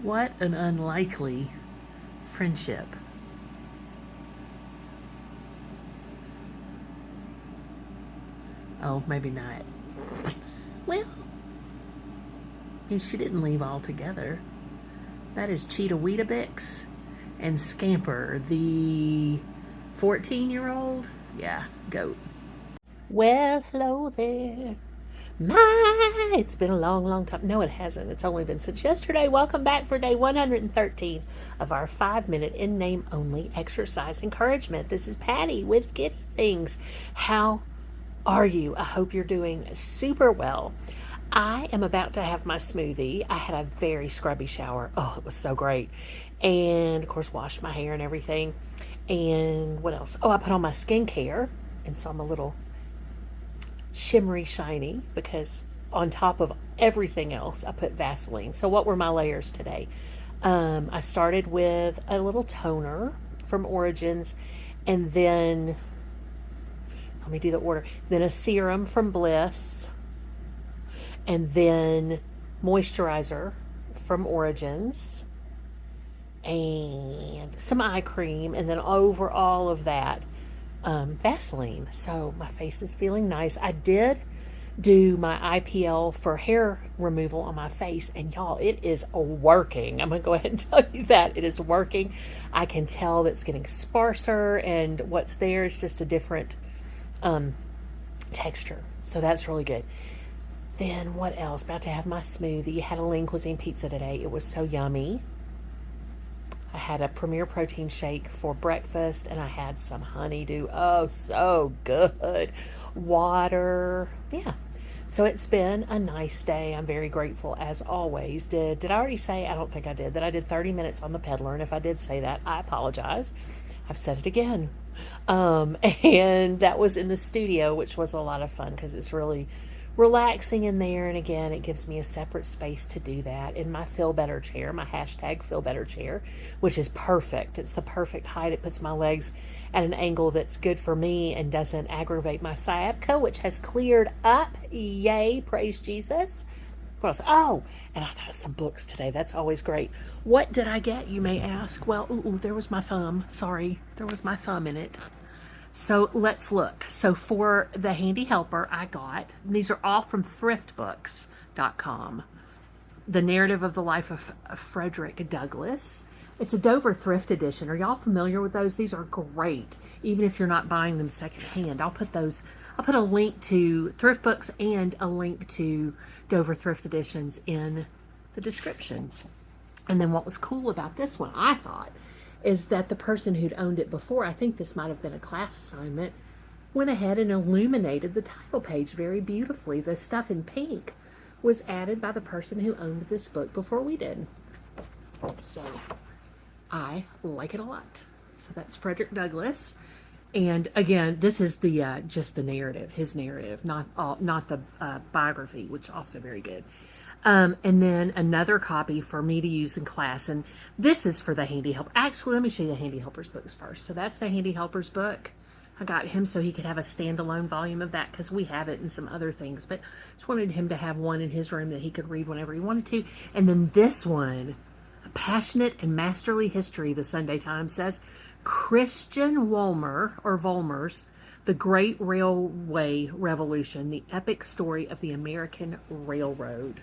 What an unlikely friendship. Oh, maybe not. Well, she didn't leave altogether. That is Cheetah Weetabix and Scamper, the 14-year-old. Yeah, goat. Well, hello there. It's been a long, long time. No, it hasn't. It's only been since yesterday. Welcome back for day 113 of our 5-minute in name only exercise encouragement. This is Patty with Giddy Things. How are you? I hope you're doing super well. I am about to have my smoothie. I had a very scrubby shower. Oh, it was so great. And of course, washed my hair and everything. And what else? Oh, I put on my skincare. And so I'm a little shimmery shiny because on top of everything else I put Vaseline. So what were my layers today? I started with a little toner from Origins, and then let me do the order, then a serum from Bliss, and then moisturizer from Origins, and some eye cream, and then over all of that Vaseline. So my face is feeling nice. I did do my IPL for hair removal on my face, and y'all, it is working. I'm gonna go ahead and tell you that it is working. I can tell that it's getting sparser, and what's there is just a different texture. So that's really good. Then what else? About to have my smoothie. Had a lean cuisine pizza today. It was so yummy. I had a Premier Protein shake for breakfast, and I had some honeydew. Oh, so good. Water. Yeah. So it's been a nice day. I'm very grateful as always. Did I already say? I don't think I did. That I did 30 minutes on the peddler, and if I did say that, I apologize. I've said it again. And that was in the studio, which was a lot of fun because it's really relaxing in there. And again, it gives me a separate space to do that in my Feel Better chair, my hashtag Feel Better chair, which is perfect. It's the perfect height. It puts my legs at an angle that's good for me and doesn't aggravate my sciatica, which has cleared up. Yay, praise Jesus. What else? Oh, and I got some books today. That's always great. What did I get, you may ask? Well, there was my thumb. Sorry, there was my thumb in it. So let's look. So for the handy helper, I got, these are all from thriftbooks.com. The Narrative of the Life of Frederick Douglass. It's a Dover Thrift edition. Are y'all familiar with those? These are great, even if you're not buying them secondhand. I'll put a link to Thrift Books and a link to Dover Thrift editions in the description. And then what was cool about this one, I thought, is that the person who'd owned it before, I think this might have been a class assignment, went ahead and illuminated the title page very beautifully. The stuff in pink was added by the person who owned this book before we did. So I like it a lot. So that's Frederick Douglass. And again, this is the just the narrative, his narrative, not the biography, which is also very good. And then another copy for me to use in class. And this is for the Handy Helper. Actually, let me show you the Handy Helpers books first. So that's the Handy Helpers book. I got him so he could have a standalone volume of that because we have it and some other things. But just wanted him to have one in his room that he could read whenever he wanted to. And then this one, A Passionate and Masterly History, the Sunday Times says, Christian Vollmer's The Great Railway Revolution, the epic story of the American Railroad.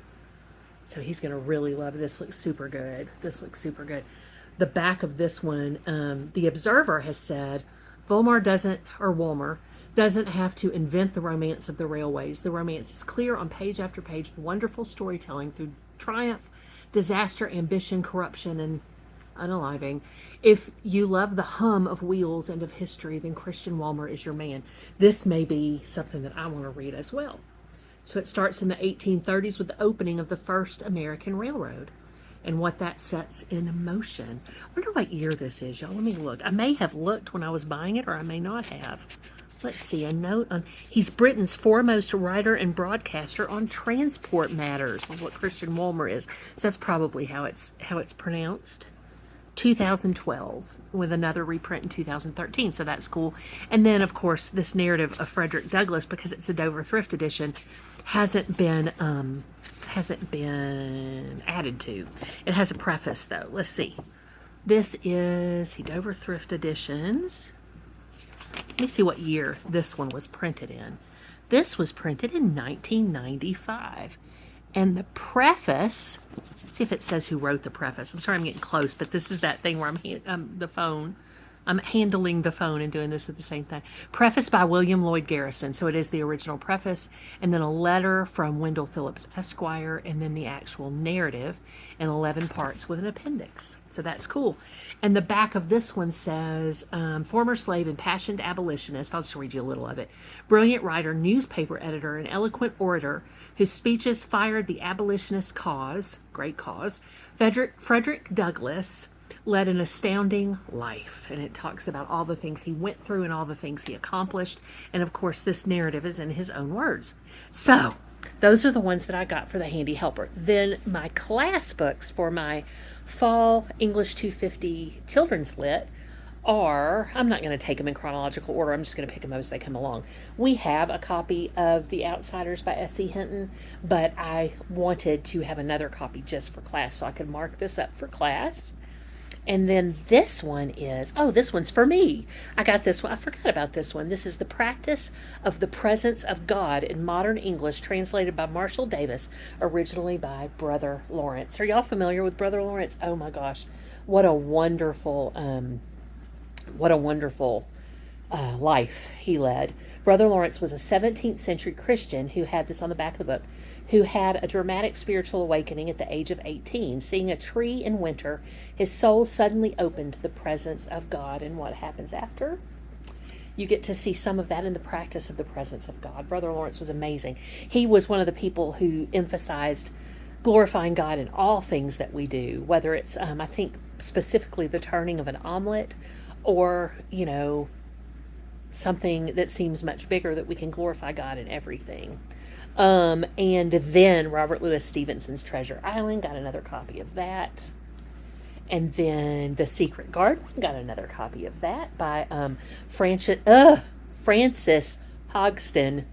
So he's going to really love it. This. Looks super good. The back of this one, the Observer has said, Vollmer doesn't have to invent the romance of the railways. The romance is clear on page after page of wonderful storytelling through triumph, disaster, ambition, corruption, and unaliving. If you love the hum of wheels and of history, then Christian Vollmer is your man. This may be something that I want to read as well. So it starts in the 1830s with the opening of the first American railroad and what that sets in motion. I wonder what year this is, y'all. Let me look. I may have looked when I was buying it, or I may not have. Let's see, a note on, he's Britain's foremost writer and broadcaster on transport matters, is what Christian Vollmer is. So that's probably how it's pronounced. 2012 with another reprint in 2013. So that's cool. And then, of course, this narrative of Frederick Douglass, because it's a Dover Thrift edition, hasn't been added to. It has a preface though. Let's see. This is the Dover Thrift editions. Let me see what year this one was printed in. This was printed in 1995. And the preface, let's see if it says who wrote the preface. I'm sorry I'm getting close, but this is that thing where I'm handling the phone and doing this at the same time. Preface by William Lloyd Garrison. So it is the original preface, and then a letter from Wendell Phillips Esquire, and then the actual narrative in 11 parts with an appendix. So that's cool. And the back of this one says, former slave, impassioned abolitionist, I'll just read you a little of it, brilliant writer, newspaper editor, and eloquent orator whose speeches fired the abolitionist cause, great cause, Frederick Douglass led an astounding life. And it talks about all the things he went through and all the things he accomplished. And of course, this narrative is in his own words. So those are the ones that I got for the Handy Helper. Then my class books for my Fall English 250 Children's Lit are, I'm not going to take them in chronological order. I'm just going to pick them as they come along. We have a copy of The Outsiders by S.E. Hinton, but I wanted to have another copy just for class, so I could mark this up for class. And then this one is, oh, this one's for me. I got this one. I forgot about this one. This is The Practice of the Presence of God in Modern English, translated by Marshall Davis, originally by Brother Lawrence. Are y'all familiar with Brother Lawrence? Oh my gosh. What a wonderful life he led. Brother Lawrence was a 17th century Christian who had this on the back of the book, who had a dramatic spiritual awakening at the age of 18. Seeing a tree in winter, his soul suddenly opened to the presence of God. And what happens after? You get to see some of that in the practice of the presence of God. Brother Lawrence was amazing. He was one of the people who emphasized glorifying God in all things that we do, whether it's, I think, specifically the turning of an omelet, or, something that seems much bigger, that we can glorify God in everything. And then Robert Louis Stevenson's Treasure Island, got another copy of that. And then The Secret Garden, got another copy of that by Francis Hodgson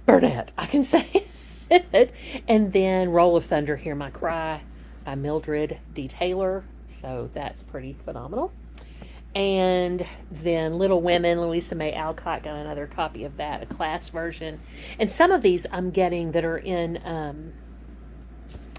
Burnett. I can say it. And then Roll of Thunder, Hear My Cry by Mildred D. Taylor. So that's pretty phenomenal. And then Little Women, Louisa May Alcott, got another copy of that, a class version. And some of these I'm getting that are in,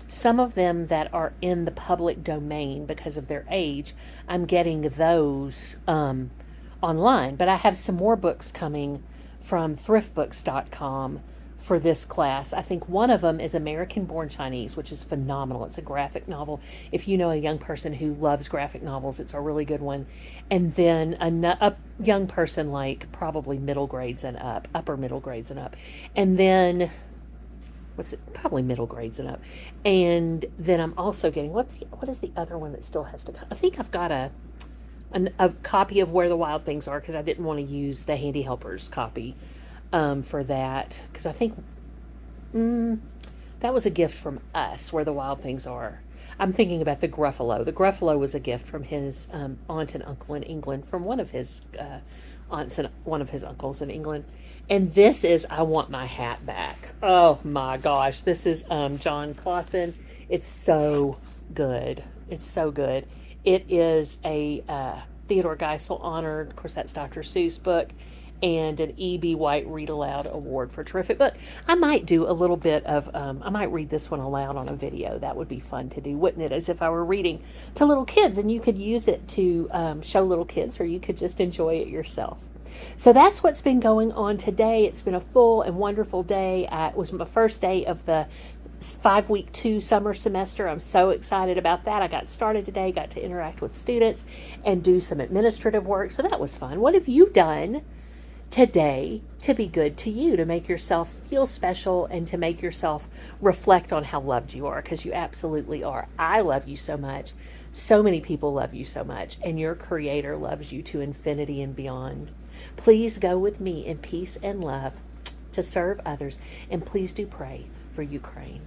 some of them that are in the public domain because of their age, I'm getting those online. But I have some more books coming from thriftbooks.com for this class. I think one of them is American Born Chinese, which is phenomenal. It's a graphic novel. If you know a young person who loves graphic novels, it's a really good one. And then a young person, like probably middle grades and up, upper middle grades and up. And then, what's it? Probably middle grades and up. And then I'm also getting, what is the other one that still has to come? I think I've got a copy of Where the Wild Things Are, because I didn't want to use the Handy Helpers copy for that, because I think that was a gift from us, Where the Wild Things Are. I'm thinking about the Gruffalo. The Gruffalo was a gift from his aunt and uncle in England, from one of his aunts and one of his uncles in England. And this is I Want My Hat Back. Oh my gosh, this is John Clausen. It's so good. It's so good. It is a Theodore Geisel honored, of course that's Dr. Seuss book, and an E.B. White Read Aloud Award for a terrific book. I might do a little bit of, I might read this one aloud on a video. That would be fun to do, wouldn't it? As if I were reading to little kids, and you could use it to show little kids, or you could just enjoy it yourself. So that's what's been going on today. It's been a full and wonderful day. It was my first day of the 5-week 2 summer semester. I'm so excited about that. I got started today, got to interact with students and do some administrative work. So that was fun. What have you done today to be good to you, to make yourself feel special, and to make yourself reflect on how loved you are? Because you absolutely are. I love you so much. So many people love you so much, and your Creator loves you to infinity and beyond. Please go with me in peace and love to serve others, and please do pray for Ukraine.